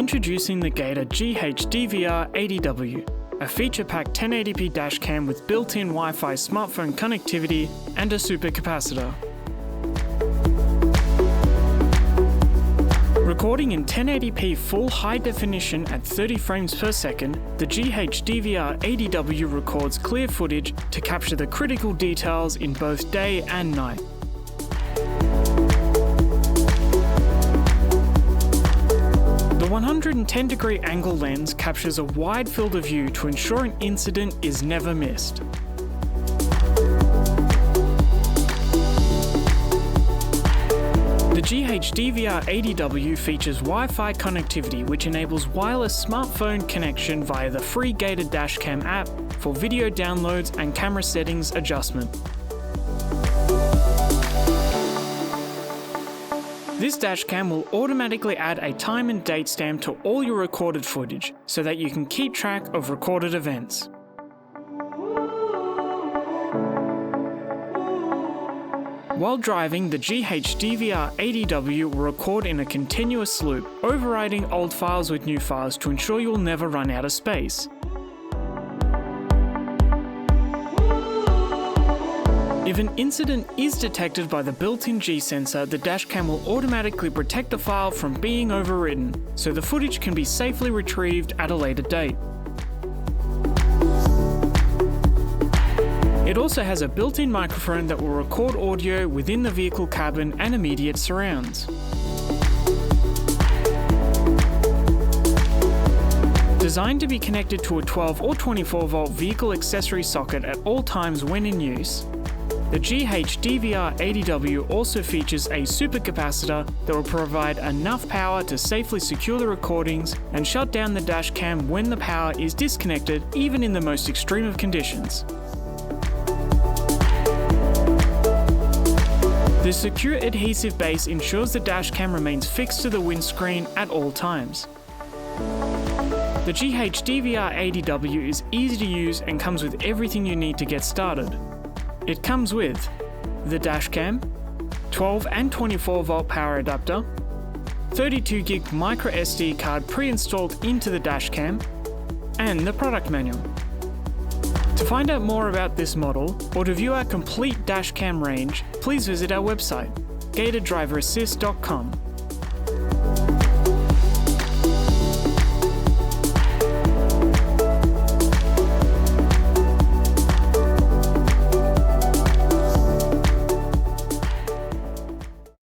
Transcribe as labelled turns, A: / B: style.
A: Introducing the Gator GHDVR80W, a feature-packed 1080p dash cam with built-in Wi-Fi smartphone connectivity and a super capacitor. Recording in 1080p full high definition at 30 frames per second, the GHDVR80W records clear footage to capture the critical details in both day and night. The 110-degree angle lens captures a wide field of view to ensure an incident is never missed. The GHDVR80W features Wi-Fi connectivity, which enables wireless smartphone connection via the free Gator Dash Cam app for video downloads and camera settings adjustment. This dash cam will automatically add a time and date stamp to all your recorded footage so that you can keep track of recorded events. While driving, the GHDVR80W will record in a continuous loop, overwriting old files with new files to ensure you'll never run out of space. If an incident is detected by the built-in G sensor, the dashcam will automatically protect the file from being overwritten, so the footage can be safely retrieved at a later date. It also has a built-in microphone that will record audio within the vehicle cabin and immediate surrounds. Designed to be connected to a 12 or 24 volt vehicle accessory socket at all times when in use, the GHDVR80W also features a super capacitor that will provide enough power to safely secure the recordings and shut down the dash cam when the power is disconnected, even in the most extreme of conditions. The secure adhesive base ensures the dash cam remains fixed to the windscreen at all times. The GHDVR80W is easy to use and comes with everything you need to get started. It comes with the dash cam, 12 and 24 volt power adapter, 32 gig micro SD card pre-installed into the dash cam, and the product manual. To find out more about this model or to view our complete dash cam range, please visit our website, gatordriverassist.com.